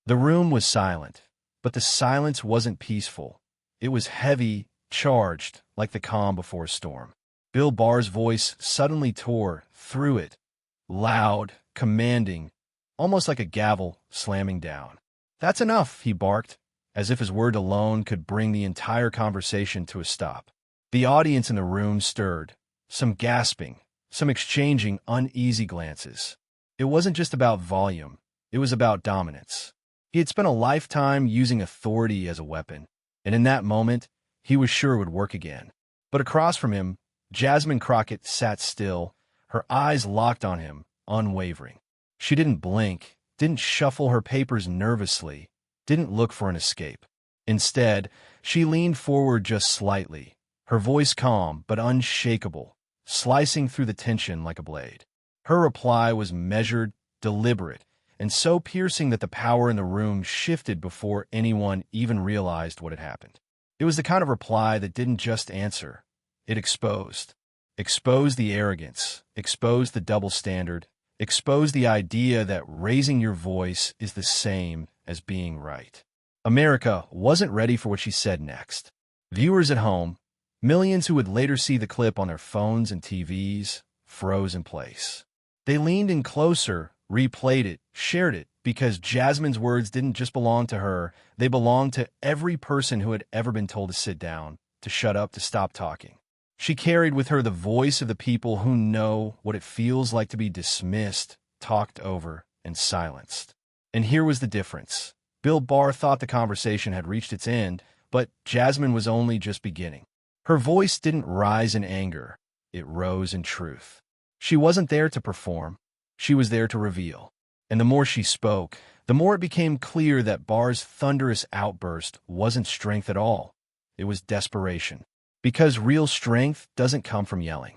The room was silent, but the silence wasn't peaceful. It was heavy, charged, like the calm before a storm. Bill Barr's voice suddenly tore through it, loud, commanding, almost like a gavel slamming down. "That's enough," he barked, as if his word alone could bring the entire conversation to a stop. The audience in the room stirred, some gasping, some exchanging uneasy glances. It wasn't just about volume, it was about dominance. He had spent a lifetime using authority as a weapon, and in that moment, he was sure it would work again. But across from him, Jasmine Crockett sat still, her eyes locked on him, unwavering. She didn't blink, didn't shuffle her papers nervously, didn't look for an escape. Instead, she leaned forward just slightly, her voice calm but unshakable, slicing through the tension like a blade. Her reply was measured, deliberate, and so piercing that the power in the room shifted before anyone even realized what had happened. It was the kind of reply that didn't just answer, it exposed. Exposed the arrogance, exposed the double standard, exposed the idea that raising your voice is the same as being right. America wasn't ready for what she said next. Viewers at home, millions who would later see the clip on their phones and TVs, froze in place. They leaned in closer, replayed it, shared it, because Jasmine's words didn't just belong to her, they belonged to every person who had ever been told to sit down, to shut up, to stop talking. She carried with her the voice of the people who know what it feels like to be dismissed, talked over, and silenced. And here was the difference. Bill Barr thought the conversation had reached its end, but Jasmine was only just beginning. Her voice didn't rise in anger. It rose in truth. She wasn't there to perform. She was there to reveal. And the more she spoke, the more it became clear that Barr's thunderous outburst wasn't strength at all. It was desperation. Because real strength doesn't come from yelling.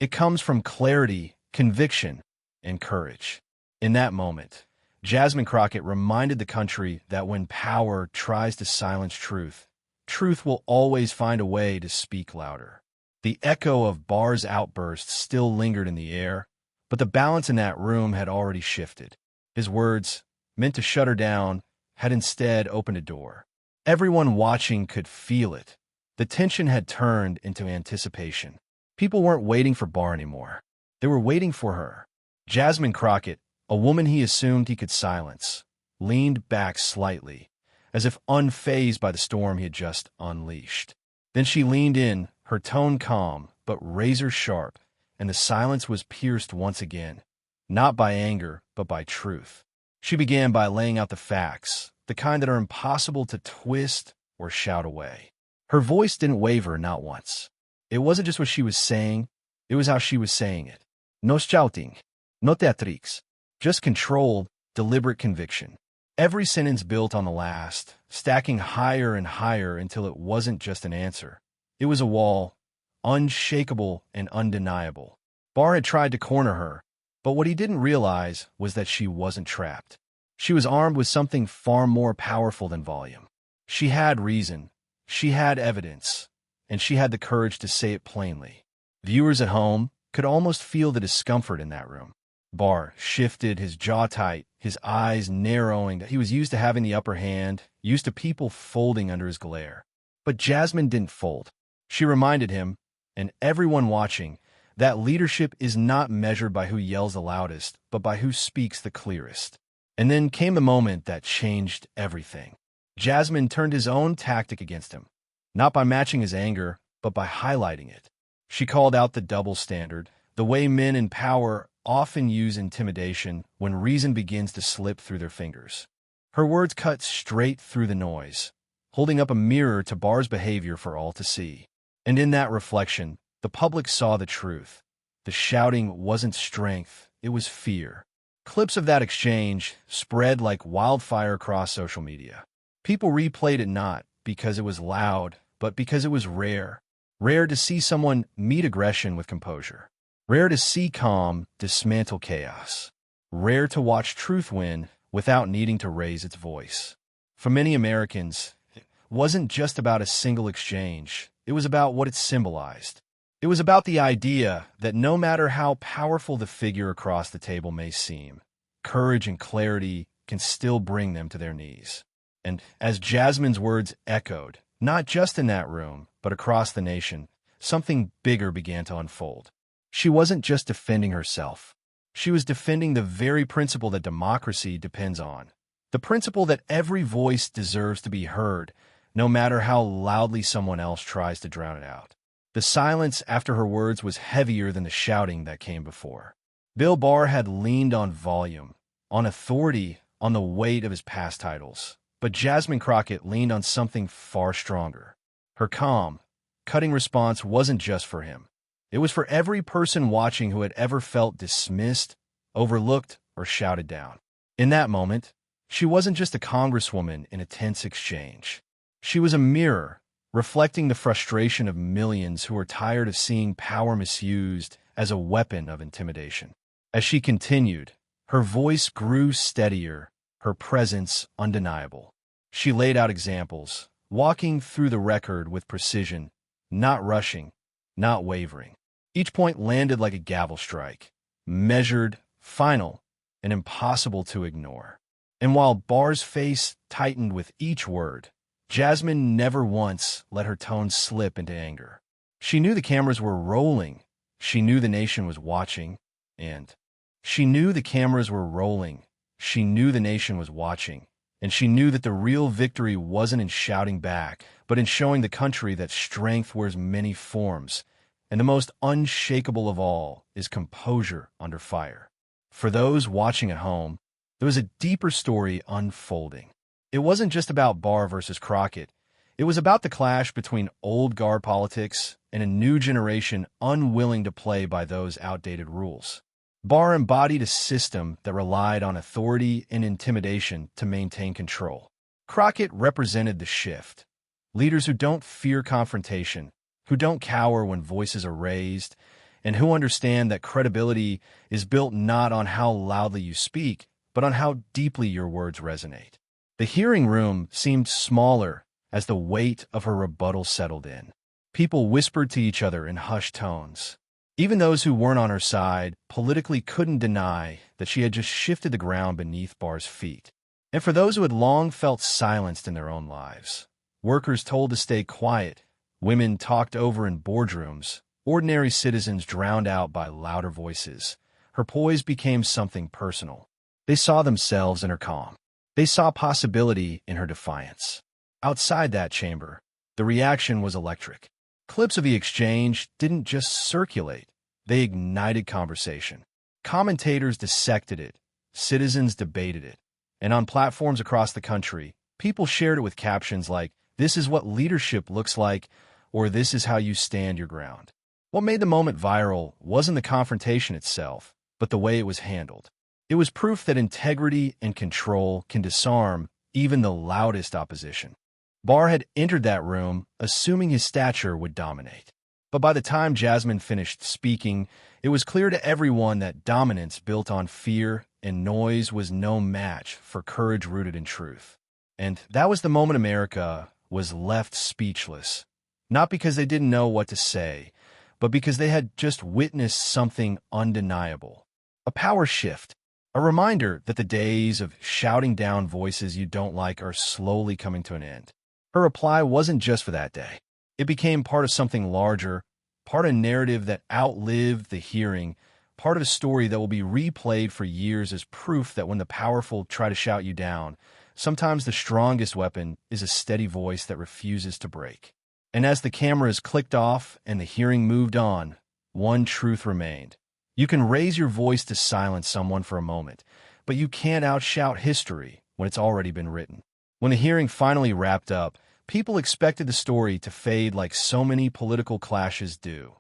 It comes from clarity, conviction, and courage. In that moment, Jasmine Crockett reminded the country that when power tries to silence truth, truth will always find a way to speak louder. The echo of Barr's outburst still lingered in the air, but the balance in that room had already shifted. His words, meant to shut her down, had instead opened a door. Everyone watching could feel it. The tension had turned into anticipation. People weren't waiting for Barr anymore. They were waiting for her. Jasmine Crockett, a woman he assumed he could silence, leaned back slightly, as if unfazed by the storm he had just unleashed. Then she leaned in, her tone calm, but razor sharp, and the silence was pierced once again, not by anger, but by truth. She began by laying out the facts, the kind that are impossible to twist or shout away. Her voice didn't waver, not once. It wasn't just what she was saying, it was how she was saying it. No shouting, no theatrics, just controlled, deliberate conviction. Every sentence built on the last, stacking higher and higher until it wasn't just an answer. It was a wall, unshakable and undeniable. Barr had tried to corner her, but what he didn't realize was that she wasn't trapped. She was armed with something far more powerful than volume. She had reason. She had evidence, and she had the courage to say it plainly. Viewers at home could almost feel the discomfort in that room. Barr shifted, his jaw tight, his eyes narrowing. He was used to having the upper hand, used to people folding under his glare. But Jasmine didn't fold. She reminded him, and everyone watching, that leadership is not measured by who yells the loudest, but by who speaks the clearest. And then came the moment that changed everything. Jasmine turned his own tactic against him, not by matching his anger, but by highlighting it. She called out the double standard, the way men in power often use intimidation when reason begins to slip through their fingers. Her words cut straight through the noise, holding up a mirror to Barr's behavior for all to see. And in that reflection, the public saw the truth. The shouting wasn't strength, it was fear. Clips of that exchange spread like wildfire across social media. People replayed it not because it was loud, but because it was rare. Rare to see someone meet aggression with composure. Rare to see calm dismantle chaos. Rare to watch truth win without needing to raise its voice. For many Americans, it wasn't just about a single exchange. It was about what it symbolized. It was about the idea that no matter how powerful the figure across the table may seem, courage and clarity can still bring them to their knees. And as Jasmine's words echoed, not just in that room, but across the nation, something bigger began to unfold. She wasn't just defending herself. She was defending the very principle that democracy depends on. The principle that every voice deserves to be heard, no matter how loudly someone else tries to drown it out. The silence after her words was heavier than the shouting that came before. Bill Barr had leaned on volume, on authority, on the weight of his past titles. But Jasmine Crockett leaned on something far stronger. Her calm, cutting response wasn't just for him. It was for every person watching who had ever felt dismissed, overlooked, or shouted down. In that moment, she wasn't just a congresswoman in a tense exchange. She was a mirror, reflecting the frustration of millions who were tired of seeing power misused as a weapon of intimidation. As she continued, her voice grew steadier, her presence undeniable. She laid out examples, walking through the record with precision, not rushing, not wavering. Each point landed like a gavel strike, measured, final, and impossible to ignore. And while Barr's face tightened with each word, Jasmine never once let her tone slip into anger. She knew the cameras were rolling. She knew the nation was watching. And she knew the cameras were rolling. She knew the nation was watching. And she knew that the real victory wasn't in shouting back, but in showing the country that strength wears many forms, and the most unshakable of all is composure under fire. For those watching at home, there was a deeper story unfolding. It wasn't just about Barr versus Crockett. It was about the clash between old guard politics and a new generation unwilling to play by those outdated rules. Barr embodied a system that relied on authority and intimidation to maintain control. Crockett represented the shift. Leaders who don't fear confrontation, who don't cower when voices are raised, and who understand that credibility is built not on how loudly you speak, but on how deeply your words resonate. The hearing room seemed smaller as the weight of her rebuttal settled in. People whispered to each other in hushed tones. Even those who weren't on her side politically couldn't deny that she had just shifted the ground beneath Barr's feet. And for those who had long felt silenced in their own lives, workers told to stay quiet, women talked over in boardrooms, ordinary citizens drowned out by louder voices, her poise became something personal. They saw themselves in her calm. They saw possibility in her defiance. Outside that chamber, the reaction was electric. Clips of the exchange didn't just circulate, they ignited conversation. Commentators dissected it, citizens debated it, and on platforms across the country, people shared it with captions like, "This is what leadership looks like," or "This is how you stand your ground." What made the moment viral wasn't the confrontation itself, but the way it was handled. It was proof that integrity and control can disarm even the loudest opposition. Barr had entered that room, assuming his stature would dominate. But by the time Jasmine finished speaking, it was clear to everyone that dominance built on fear and noise was no match for courage rooted in truth. And that was the moment America was left speechless, not because they didn't know what to say, but because they had just witnessed something undeniable. A power shift, a reminder that the days of shouting down voices you don't like are slowly coming to an end. Her reply wasn't just for that day. It became part of something larger, part of a narrative that outlived the hearing, part of a story that will be replayed for years as proof that when the powerful try to shout you down, sometimes the strongest weapon is a steady voice that refuses to break. And as the cameras clicked off and the hearing moved on, one truth remained. You can raise your voice to silence someone for a moment, but you can't outshout history when it's already been written. When the hearing finally wrapped up, people expected the story to fade like so many political clashes do.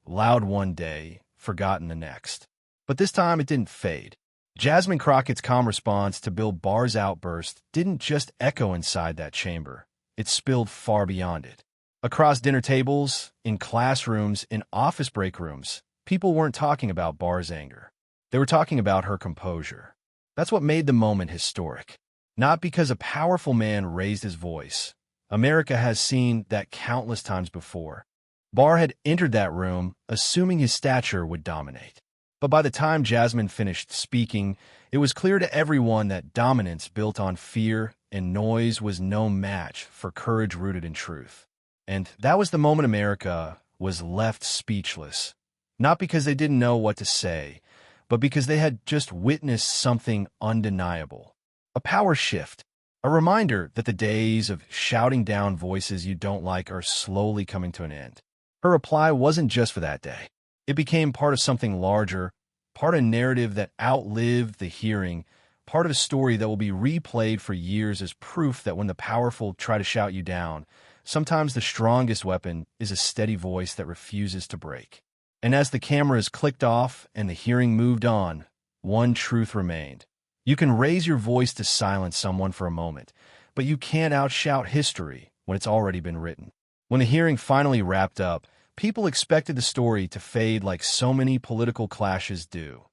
Loud one day, forgotten the next. But this time it didn't fade. Jasmine Crockett's calm response to Bill Barr's outburst didn't just echo inside that chamber. It spilled far beyond it. Across dinner tables, in classrooms, in office break rooms, people weren't talking about Barr's anger. They were talking about her composure. That's what made the moment historic. Not because a powerful man raised his voice. America has seen that countless times before. Barr had entered that room, assuming his stature would dominate. But by the time Jasmine finished speaking, it was clear to everyone that dominance built on fear and noise was no match for courage rooted in truth. And that was the moment America was left speechless, not because they didn't know what to say, but because they had just witnessed something undeniable. A power shift, a reminder that the days of shouting down voices you don't like are slowly coming to an end. Her reply wasn't just for that day. It became part of something larger, part of a narrative that outlived the hearing, part of a story that will be replayed for years as proof that when the powerful try to shout you down, sometimes the strongest weapon is a steady voice that refuses to break. And as the cameras clicked off and the hearing moved on, one truth remained. You can raise your voice to silence someone for a moment, but you can't outshout history when it's already been written. When the hearing finally wrapped up, people expected the story to fade like so many political clashes do.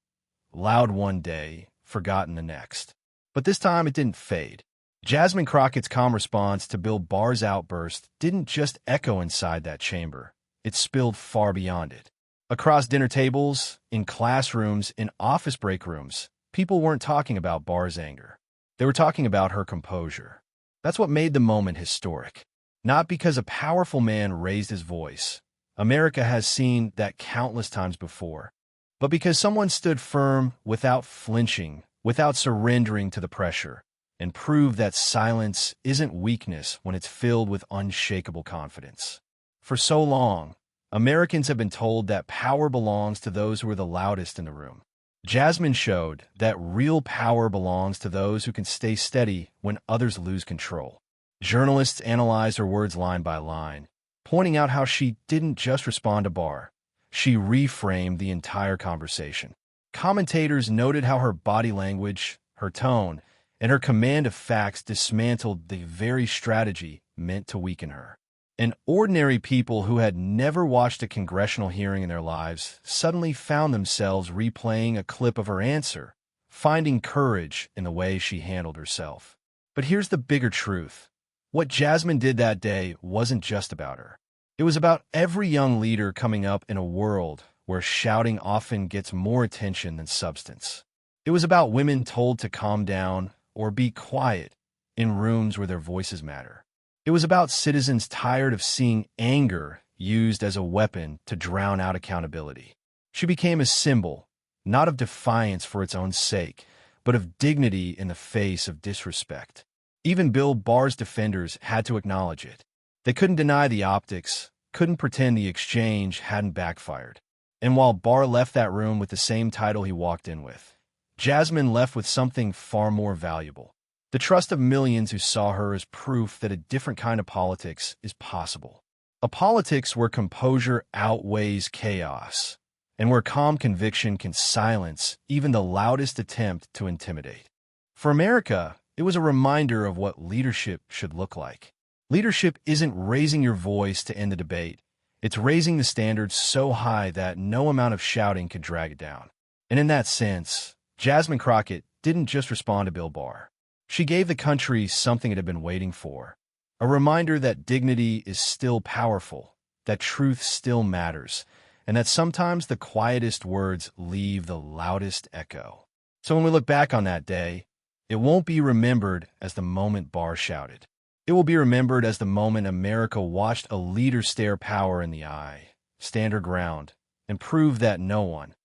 Loud one day, forgotten the next. But this time it didn't fade. Jasmine Crockett's calm response to Bill Barr's outburst didn't just echo inside that chamber. It spilled far beyond it. Across dinner tables, in classrooms, in office break rooms, people weren't talking about Barr's anger. They were talking about her composure. That's what made the moment historic. Not because a powerful man raised his voice. America has seen that countless times before. But because someone stood firm without flinching, without surrendering to the pressure, and proved that silence isn't weakness when it's filled with unshakable confidence. For so long, Americans have been told that power belongs to those who are the loudest in the room. Jasmine showed that real power belongs to those who can stay steady when others lose control. Journalists analyzed her words line by line, pointing out how she didn't just respond to Barr. She reframed the entire conversation. Commentators noted how her body language, her tone, and her command of facts dismantled the very strategy meant to weaken her. And ordinary people who had never watched a congressional hearing in their lives suddenly found themselves replaying a clip of her answer, finding courage in the way she handled herself. But here's the bigger truth. What Jasmine did that day wasn't just about her. It was about every young leader coming up in a world where shouting often gets more attention than substance. It was about women told to calm down or be quiet in rooms where their voices matter. It was about citizens tired of seeing anger used as a weapon to drown out accountability. She became a symbol, not of defiance for its own sake, but of dignity in the face of disrespect. Even Bill Barr's defenders had to acknowledge it. They couldn't deny the optics, couldn't pretend the exchange hadn't backfired. And while Barr left that room with the same title he walked in with, Jasmine left with something far more valuable. The trust of millions who saw her as proof that a different kind of politics is possible. A politics where composure outweighs chaos, and where calm conviction can silence even the loudest attempt to intimidate. For America, it was a reminder of what leadership should look like. Leadership isn't raising your voice to end the debate. It's raising the standards so high that no amount of shouting could drag it down. And in that sense, Jasmine Crockett didn't just respond to Bill Barr. She gave the country something it had been waiting for, a reminder that dignity is still powerful, that truth still matters, and that sometimes the quietest words leave the loudest echo. So when we look back on that day, it won't be remembered as the moment Barr shouted. It will be remembered as the moment America watched a leader stare power in the eye, stand her ground, and prove that no one,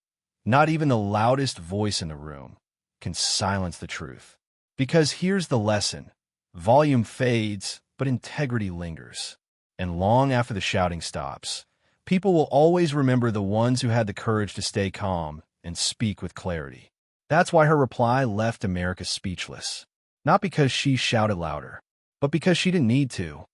not even the loudest voice in the room, can silence the truth. Because here's the lesson. Volume fades, but integrity lingers. And long after the shouting stops, people will always remember the ones who had the courage to stay calm and speak with clarity. That's why her reply left America speechless. Not because she shouted louder, but because she didn't need to.